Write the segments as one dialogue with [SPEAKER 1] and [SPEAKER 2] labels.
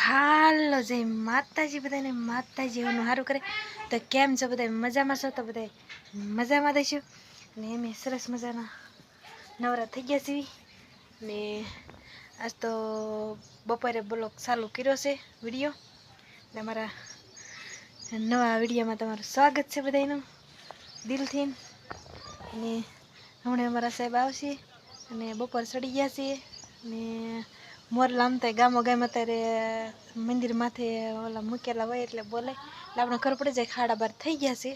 [SPEAKER 1] હાલો જય માતાજી બધાને માતાજી એનું સારું કરે તો કેમ છો બધા મજામાં છો તો બધા મજામાં દઈશું ને એમ સરસ મજાના નવરા થઈ ગયા છીએ ને આજ તો બપોરે બ્લોગ ચાલુ કર્યો છે વિડીયો ને અમારા નવા વિડીયોમાં તમારું સ્વાગત છે બધાનું દિલથી અને હમણાં અમારા સાહેબ આવશે અને બપોર ચડી ગયા છીએ ને મોરલા આમ થાય ગામો ગામ અત્યારે મંદિર માથે ઓલા મૂકેલા હોય એટલે બોલે એટલે આપણે ખબર પડી જાય ખાડા બાર થઈ ગયા છે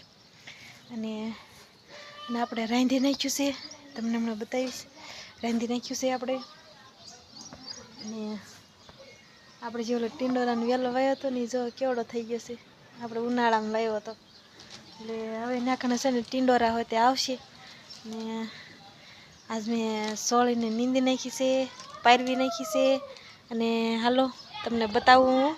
[SPEAKER 1] અને આપણે રાંધી નાખ્યું છે તમને હમણાં બતાવીશ રાંધી નાખ્યું છે આપણે અને આપણે જે ઓલો ટીંડોરાનો વેલો વાયો હતો ને જો કેવડો થઈ ગયો છે આપણે ઉનાળામાં વાયો હતો એટલે હવે નાખવાના છે ને ટીંડોરા હોય તે આવશે ને આજ મેં સોળીને નીંદી નાખી છે પારવી નાખી છે અને હાલો તમને બતાવું હું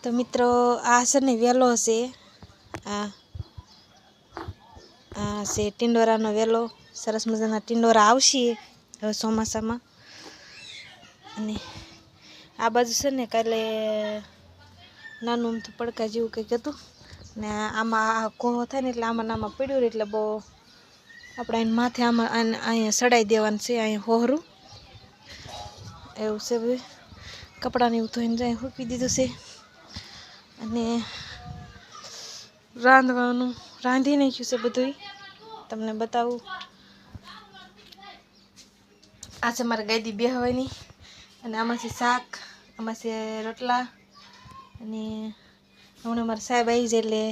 [SPEAKER 1] તો મિત્રો આ છે ને વેલો છે આ છે ટીંડોરાનો વેલો સરસ મજાના ટીંડોરા આવશે હવે ચોમાસામાં અને આ બાજુ છે ને કાલે નાનું અમથું પડકા જેવું કંઈક હતું ને આમાં કોહો થાય ને એટલે આમાં પડ્યું રહે એટલે બહુ આપણે અહીં માથે આમાં અહીંયા સડાઈ દેવાનું છે અહીંયા હોહરું એવું છે બધું કપડાને એવું ધોઈને જાય મૂકી દીધું છે અને રાંધી નાખ્યું છે બધું તમને બતાવું આ છે મારે ગાયદી બેહવાની અને આમાં છે શાક આમાં છે રોટલા અને હમણાં મારા સાહેબ આવી જાય એટલે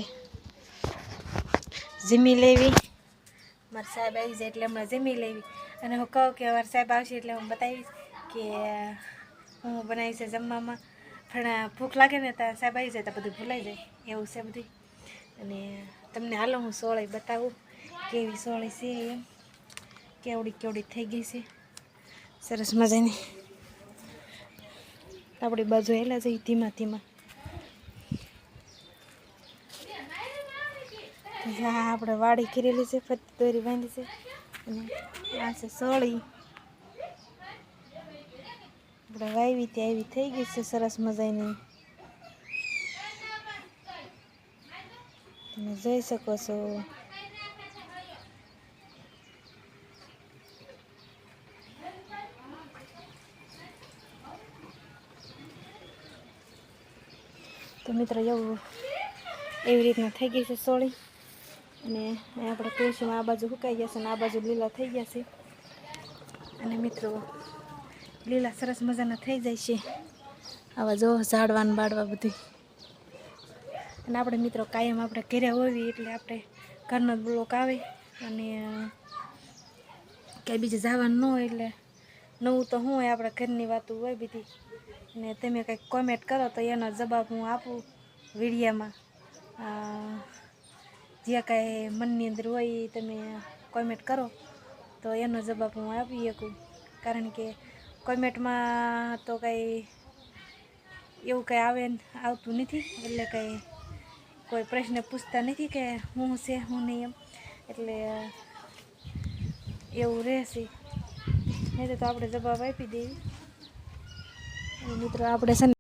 [SPEAKER 1] જમી લેવી મારા સાહેબ આવી જાય એટલે હમણાં જમી લેવી અને હું કહું કે મારા સાહેબ આવશે એટલે હું બતાવીશ કે હું બનાવીશ જમવામાં પણ ભૂખ લાગે ને ત્યાં સાહેબ આવી જાય તો બધું ભૂલાઈ જાય એવું છે બધું અને તમને હાલો હું સોળી બતાવું કેવી સોળી છે એમ કેવડી થઈ ગઈ છે સરસ મજાની આપણી બાજુ હેલા જઈ ધીમા ધીમા આપણે વાડી કરેલી છે ફરતી દોરી બાંધી છે અને આ છે સોળી આપણે વાવી ત્યાં એવી થઈ ગઈ છે સરસ મજાની તમે જોઈ શકો છો તો મિત્રો એવી રીતના થઈ ગઈ છે સોળી અને આપણે તુલસીમાં આ બાજુ સુકાઈ ગયા છે અને આ બાજુ લીલા થઈ ગયા છે અને મિત્રો લીલા સરસ મજાના થઈ જાય છે આવા જો ઝાડવાન બાળવા બધું અને આપણે મિત્રો કાયમ આપણે ઘરે હોવી એટલે આપણે ઘરનો જ બ્લોક આવે અને ક્યાંય બીજે જવાનું ન હોય એટલે નવું તો શું હોય આપણે ઘરની વાતો હોય બધી અને તમે કંઈક કોમેન્ટ કરો તો એનો જવાબ હું આપું વિડીયામાં જે કાંઈ મનની અંદર હોય એ તમે કોમેન્ટ કરો તો એનો જવાબ હું આપી શકું કારણ કે કોમેન્ટમાં તો કંઈ એવું કંઈ આવતું નથી એટલે કંઈ કોઈ પ્રશ્ન પૂછતા નથી કે શું છે શું નહીં એમ એટલે એવું રહેશે નહીં તો આપણે જવાબ આપી દેવી અને મિત્રો આપણે છે ને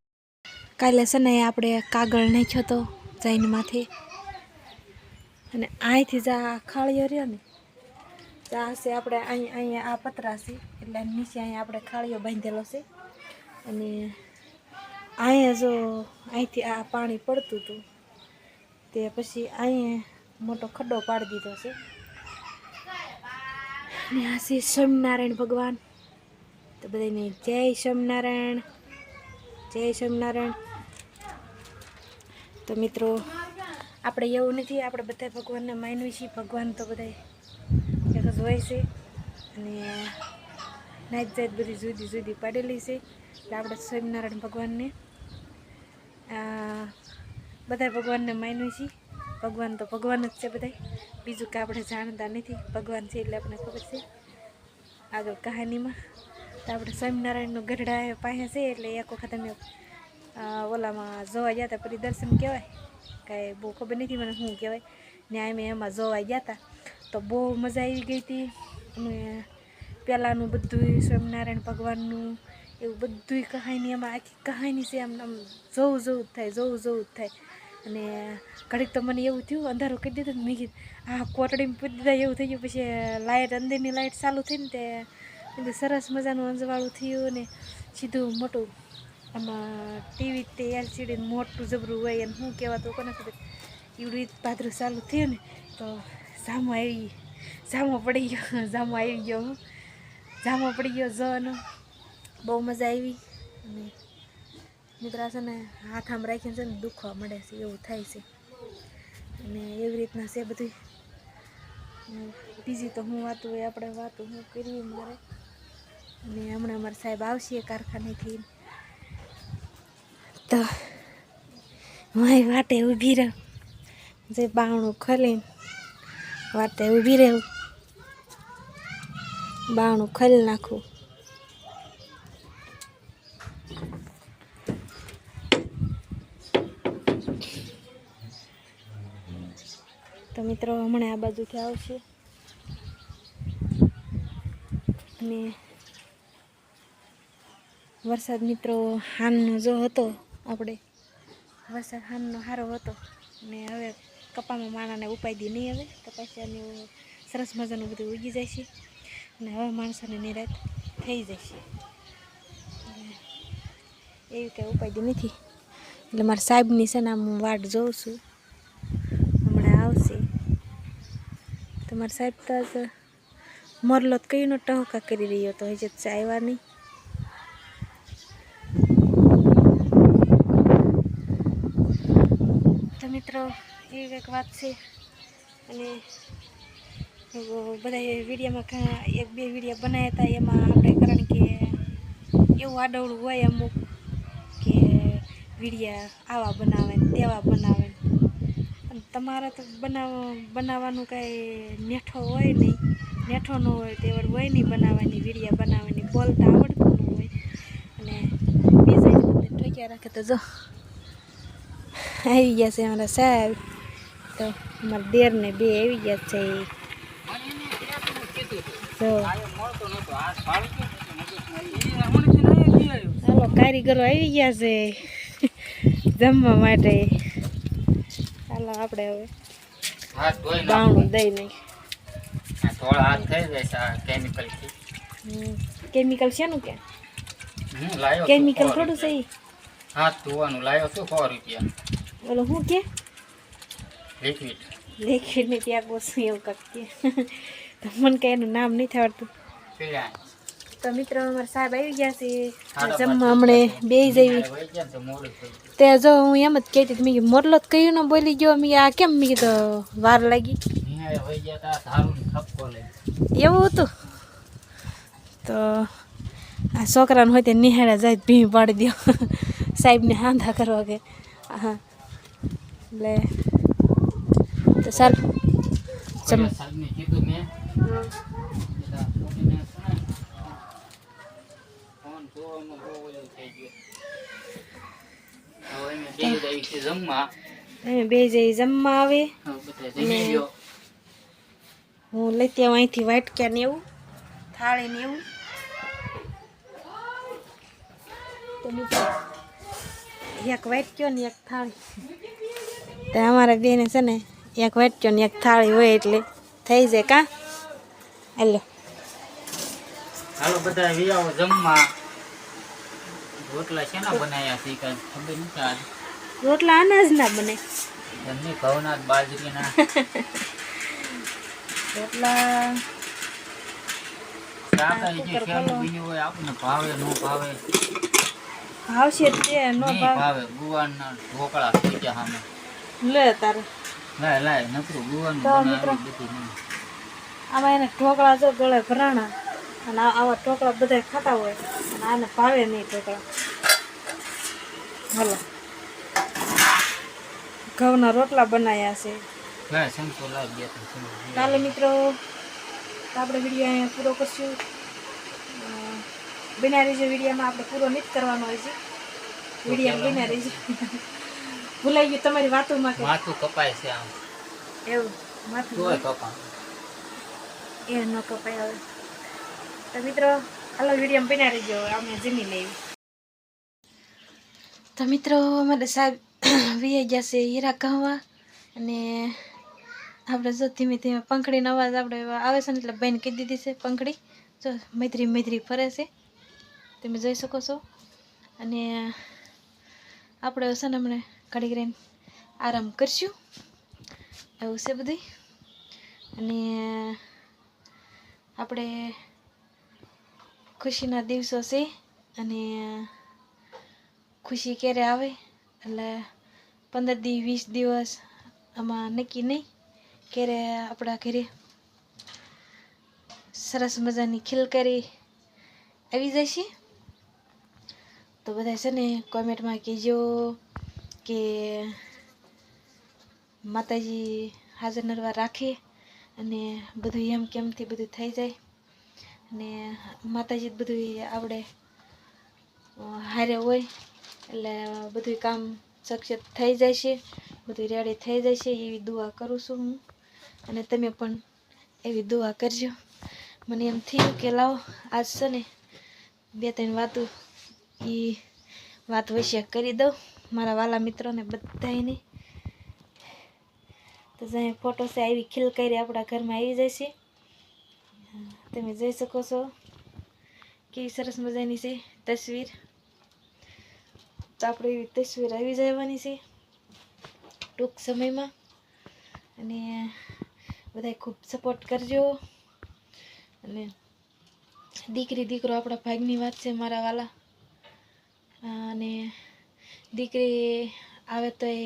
[SPEAKER 1] કાલે છે ને આપણે કાગળ નાખ્યો હતો જઈને માથે અને અહીંથી જ આ ખાળીઓ રહ્યો ને આ છે આપણે અહીંયા આ પતરા છે એટલે નીચે અહીંયા આપણે ખાળીઓ બાંધેલો છે અને અહીંયા જો અહીંથી આ પાણી પડતું હતું તે પછી અહીંયા મોટો ખડ્ડો પાડી દીધો છે અને આ છે સ્વામિનારાયણ ભગવાન તો બધાને જય સ્વામિનારાયણ જય સ્વામિનારાયણ તો મિત્રો આપણે એવું નથી આપણે બધા ભગવાનને માનવી છીએ ભગવાન તો બધા એક જ હોય છે અને નાત જાત બધી જુદી જુદી પાડેલી છે એટલે આપણે સ્વામિનારાયણ ભગવાનને બધા ભગવાનને માનવી છીએ ભગવાન તો ભગવાન જ છે બધા બીજું કે આપણે જાણતા નથી ભગવાન છે એટલે આપણે ખબર છે આગળ કહાનીમાં તો આપણે સ્વામિનારાયણનું ગઢડા પાસે છે એટલે એક વખત અમે ઓલામાં જોવા ગયા હતા પરિદર્શન કહેવાય કાંઈ બહુ ખબર નથી મને શું કહેવાય ને અમે એમાં જોવા ગયા હતા તો બહુ મજા આવી ગઈ હતી અમે પહેલાંનું બધું સ્વામિનારાયણ ભગવાનનું એવું બધું કહાની એમાં આખી કહાની છે. આમ જોવું જ થાય. અને ઘડીક તો મને એવું થયું અંધારું કરી દીધું મેં કીધું કોટડીમાં પૂરી દીધા એવું થઈ ગયું. પછી લાઇટ અંદરની લાઇટ ચાલુ થઈને તે સરસ મજાનું અંજવાળું થયું ને સીધું મોટું આમાં ટીવી તે LCD મોટું જબરું હોય અને શું કહેવાતું કોને ખબર એવડું પાદરું ચાલુ થયું ને તો જામો પડી ગયો જવાનો બહુ મજા આવી. અને મિત્રા છે ને હાથ આમ રાખીને છે ને દુખવા મળે છે એવું થાય છે. અને એવી રીતના છે બધું. બીજી તો હું વાતું હોય આપણે વાતું હું કરવી મારે. અને હમણાં અમારા સાહેબ આવશે કારખાનેથી તો મારી વાટે ઊભી રહું જે બાવણું ખોલીને વાટે ઊભી રહું બાવણું ખોલી નાખું. તો મિત્રો હમણાં આ બાજુથી આવશે અને વરસાદ મિત્રો હાનનો જો હતો આપણે વરસાદ હાનનો સારો હતો. ને હવે કપામાં માણાને ઉપાડી નહીં. હવે કપાસિયાની સરસ મજાનું બધું ઉગી જાય છે અને હવે માણસોને નિરાત થઈ જશે. એવી કંઈ ઉપાડી નથી. એટલે મારા સાહેબની છે ને હું વાટ જોઉં છું હમણાં આવશે. તમારા સાહેબ તો મોરલો કઈનો ટહુકા કરી રહ્યો તો હજી આવ્યા નહીં. તો મિત્રો એવી કંઈક વાત છે. અને બધા વિડીયોમાં 1-2 વિડીયો બનાવ્યા હતા એમાં આપણે કારણ કે એવું આડવડું હોય અમુક કે વિડીયા આવા બનાવે ને તેવા બનાવે. અને તમારે તો બનાવવાનું કાંઈ નેઠો હોય નહીં, નેઠો ન હોય તેવડ હોય નહીં બનાવવાની વિડીયા બનાવવાની, બોલતા આવડતું ન હોય. અને બીજા તમને ઠોક્યા રાખે તો જો આવી ગયા છે અમારા સાહેબ. તો અમારા દેરને બે આવી ગયા છે. ચાલો કારીગરો આવી ગયા છે જમવા માટે. ચાલો આપણે હવે બાવણું દઈ નહીં. કેમિકલ છે નું કે કેમિકલ થોડું છે.
[SPEAKER 2] હાથ ધોવાનું લાવ્યો છું 100 રૂપિયા.
[SPEAKER 1] બોલો શું કે
[SPEAKER 2] લિક્વિડ
[SPEAKER 1] ને ત્યાં બોસું એવું કાંક કે મને કઈ એનું નામ નથી આવડતું. તો મિત્રો અમારા સાહેબ આવી ગયા છે જમવા. હમણે બે જઈ તે જો હું એમ જ કહેતી મેં મોરલો જ કહ્યું ને બોલી ગયો. મેં આ કેમ મેં કીધું વાર લાગી એવું હતું. તો આ છોકરાને હોય તે નિહાળા જાય ભીં પાડી દો સાહેબને હાંધા કરવા કે હા. એટલે તો સારું બે જઈ જમવા આવે. હું લેતી આવું અહીંથી વાટક્યા ને એવું થાળી ને એવું. તો એક વાટક્યો ને એક થાળી. તો અમારા બેને છે ને એક વાટક્યો ને એક થાળી હોય એટલે થઈ જાય કાં. હાલો
[SPEAKER 2] બધા વિયાઓ જમવા. રોટલા શેના બનાવ્યા છે કઈ ખબર નથી. આજ
[SPEAKER 1] રોટલા અનાજના બને.
[SPEAKER 2] એમની ઘઉંના બાજરીના
[SPEAKER 1] રોટલા
[SPEAKER 2] આપણને ભાવે ન ભાવે.
[SPEAKER 1] ભાવશે તે નો
[SPEAKER 2] ભાવે. ગુવારના ઢોકળા થઈ ગયા સામે
[SPEAKER 1] લે તારે
[SPEAKER 2] લાય નકરું ગુવાનું બધી નહીં.
[SPEAKER 1] આમાં એને ઢોકળા જો ગળે ભરાણા અને આવા ઢોકળા બધા ખાતા હોય અને આને ભાવે નહીં ઢોકળા. હલો ઘઉંના રોટલા બનાવ્યા છે. ચાલો મિત્રો આપણે વિડીયો અહીંયા પૂરો કરશું. બિના રહેજો વિડીયોમાં. આપણે પૂરો નથી કરવાનો હોય છે વિડીયો. બિના રહેજો. ભૂલાઈ ગયું તમારી વાતોમાં કે
[SPEAKER 2] માથું કપાય છે આમ
[SPEAKER 1] એવું માથું
[SPEAKER 2] કપાય
[SPEAKER 1] એ ન કપાય. હવે તો મિત્રો હાલો વિડીયો બના રહીજો, અમે જમી લેવી. તો મિત્રો અમારે સાહેબ વી ગયા છે હીરા કહવા, અને આપણે જો ધીમે ધીમે પંખડીનો અવાજ આપણે આવે છે ને એટલે બેન કહી દીધી છે પંખડી જો મૈત્રી મૈત્રી ફરે છે તમે જોઈ શકો છો. અને આપણે છે ને હમણાં ઘડીક રહીને આરામ કરશું એવું છે બધું. અને આપણે ખુશીના દિવસો છે અને ખુશી ક્યારે આવે એટલે 15 દી 20 દિવસ આમાં નક્કી નહીં, ક્યારે આપણા ઘરે સરસ મજાની ખીલકારી આવી જશે. તો બધા છે ને કોમેન્ટમાં કહેજો કે માતાજી હાજર નરવા રાખે અને બધું એમ કેમથી બધું થઈ જાય, અને માતાજી બધું આપણે હારે હોય એટલે બધું કામ સક્ષમ થઈ જાય છે, બધું રેડી થઈ જાય છે એવી દુઆ કરું છું હું. અને તમે પણ એવી દુઆ કરજો. મને એમ થયું કે લાવો આજ છે ને 2-3 વાતો એ વાત વિશે કરી દઉં મારા વાલા મિત્રોને બધાને. તો જ્યાં ફોટો છે આવી ખીલકારી આપણા ઘરમાં આવી જાય છે, તમે જોઈ શકો છો કેવી સરસ મજાની છે તસવીર. તો આપણે એવી તસવીર આવી જવાની છે ટૂંક સમયમાં. અને બધા ખૂબ સપોર્ટ કરજો. અને દીકરી દીકરો આપણા ભાગની વાત છે મારા વાલા. અને દીકરી આવે તો એ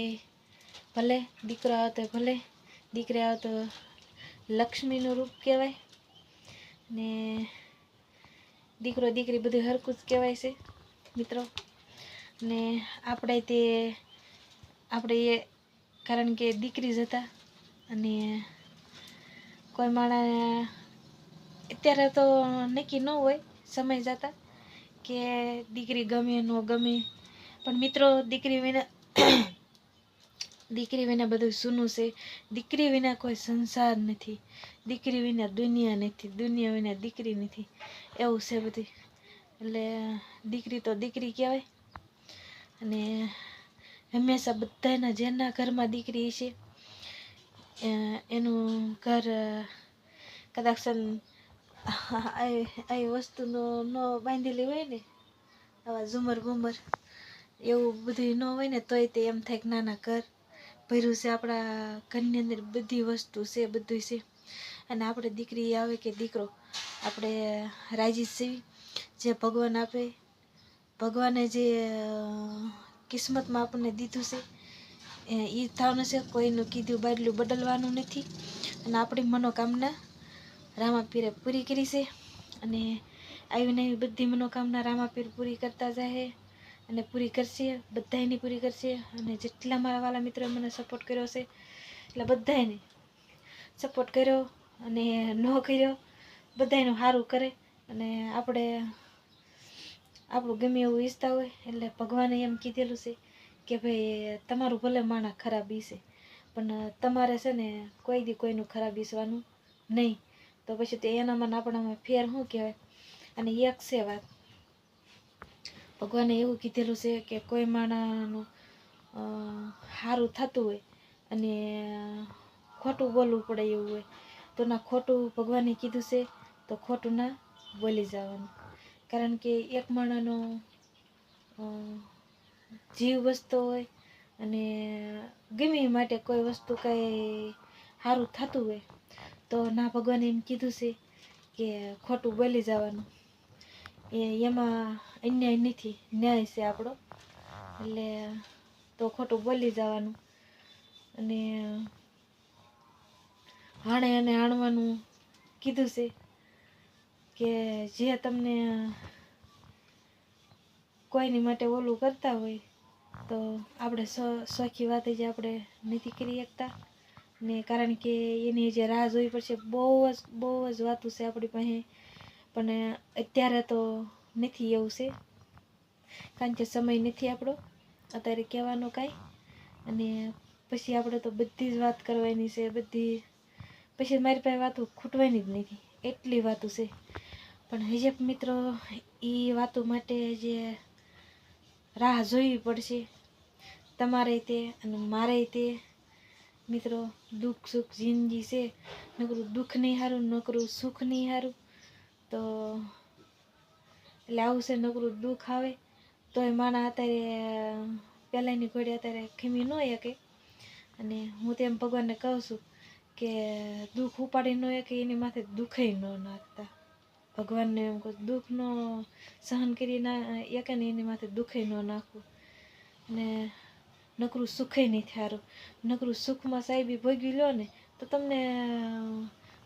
[SPEAKER 1] ભલે, દીકરો આવે તો ભલે, દીકરી આવે તો લક્ષ્મીનું રૂપ કહેવાય. ને દીકરો દીકરી બધું હરખું જ કહેવાય છે મિત્રો. ને આપણે એ કારણ કે દીકરી જ હતા. અને કોઈ માણસ અત્યારે તો નક્કી ન હોય સમય જતા કે દીકરી ગમે ન ગમે, પણ મિત્રો દીકરી વિના બધું સૂનું છે. દીકરી વિના કોઈ સંસાર નથી, દીકરી વિના દુનિયા નથી, દુનિયા વિના દીકરી નથી, એવું છે બધું. એટલે દીકરી તો દીકરી કહેવાય. અને હંમેશા બધાના જેના ઘરમાં દીકરી છે એનું ઘર કદાચ આ વસ્તુનો ન બાંધેલી હોય ને, આવા ઝુમર બુમર એવું બધું ન હોય ને તોય તે એમ થાય કે નાના ઘર ભર્યું છે, આપણા ઘરની અંદર બધી વસ્તુ છે, બધું છે. અને આપણે દીકરી આવે કે દીકરો આપણે રાજી છીએ જે ભગવાન આપે. ભગવાને જે કિસ્મતમાં આપણને દીધું છે એ થવાનું છે, કોઈનું કીધું બાટલું બદલવાનું નથી. અને આપણી મનોકામના રામાપીરે પૂરી કરી છે. અને આવીને એવી બધી મનોકામના રામાપીર પૂરી કરતા જાય અને પૂરી કરશે, બધાની પૂરી કરશે. અને જેટલા મારા વાલા મિત્રોએ મને સપોર્ટ કર્યો છે એટલે બધાને સપોર્ટ કર્યો અને ન કર્યો બધાનું સારું કરે. અને આપણું ગમે એવું ઈચ્છતા હોય એટલે ભગવાને એમ કીધેલું છે કે ભાઈ તમારું ભલે માણા ખરાબ ઈશે પણ તમારે છે ને કોઈ દી કોઈનું ખરાબ ઈસવાનું નહીં. તો પછી તે એનામાં આપણામાં ફેર શું કહેવાય. અને એક છે વાત, ભગવાને એવું કીધેલું છે કે કોઈ માણસનું સારું થતું હોય અને ખોટું બોલવું પડે એવું હોય તો ના ખોટું ભગવાને કીધું છે તો ખોટું ના બોલી જવાનું. કારણ કે એક માણસનો જીવ વસ્તુ હોય અને ગમે માટે કોઈ વસ્તુ કાંઈ સારું થતું હોય તો ના ભગવાને એમ કીધું છે કે ખોટું બોલી જવાનું. એમાં અન્યાય નથી, ન્યાય છે આપણો. એટલે તો ખોટું બોલી જવાનું. અને હાણે અને હાણવાનું કીધું છે કે જે તમને કોઈની માટે ઓલું કરતા હોય તો આપણે સોખી વાત જ આપણે નથી કરી શકતા. ને કારણ કે એની જે રાહ જોવી પડશે બહુ જ વાતું છે આપણી પાસે, પણ અત્યારે તો નથી એવું છે કારણ કે સમય નથી આપણો અત્યારે કહેવાનો કાંઈ. અને પછી આપણે તો બધી જ વાત કરવાની છે, બધી પછી મારી પાસે વાતો ખૂટવાની જ નથી એટલી વાતો છે. પણ હજે મિત્રો એ વાતો માટે જે રાહ જોવી પડશે તમારે તે અને મારે તે મિત્રો. દુઃખ સુખ જિંદગી છે, નકરું દુઃખ નહીં સારું, નકરું સુખ નહીં સારું. તો એટલે આવું છે, નકરું દુઃખ આવે તોય માણા અત્યારે પહેલાંની ઘોડે અત્યારે ખીમી ન શકે. અને હું તેમ ભગવાનને કહું છું કે દુઃખ ઉપાડી ન શકે એની માથે દુઃખે ન નાખતા. ભગવાનને એમ કહું દુઃખ ન સહન કરી ના શકે ને એની માથે દુઃખે ન નાખવું. ને નકરું સુખે નહીં થારું. નકરું સુખમાં સાહેબી ભોગવી લો ને તો તમને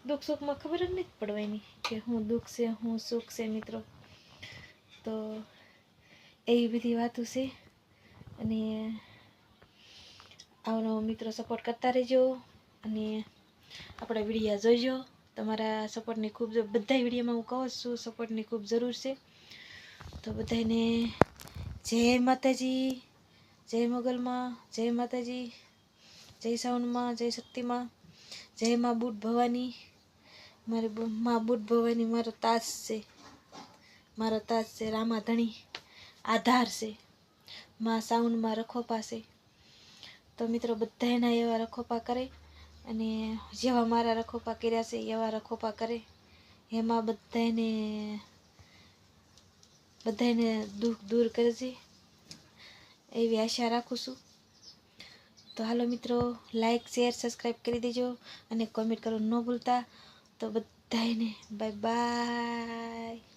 [SPEAKER 1] દુઃખ સુખમાં ખબર જ નથી પડવાની કે હું દુઃખ છે હું સુખ છે મિત્રો. તો એવી બધી વાતો છે. અને આવનો મિત્રો સપોર્ટ કરતા રહેજો અને આપણા વિડીયા જોઈજો. તમારા સપોર્ટની ખૂબ બધા વિડીયોમાં હું કહું છું સપોર્ટની ખૂબ જરૂર છે. તો બધાને જય માતાજી, જય મોગલમાં, જય માતાજી, જય સાવનમાં, જય શક્તિમાં, જય મા બુટ ભવાની. મારી મા બુટ ભવાની મારો તાજ છે, મારો તાજ છે, રામાધણી આધાર છે, મા સાવનમાં રખોપા છે. તો મિત્રો બધાના એવા રખોપા કરે અને જેવા મારા રખોપા કર્યા છે એવા રખોપા કરે. એમાં બધાને દુઃખ દૂર કરજે એવી આશા રાખું છું. તો હાલો મિત્રો, લાઈક શેર સબસ્ક્રાઈબ કરી દેજો અને કોમેન્ટ કરવાનું ન ભૂલતા. તો બધાને બાય બાય.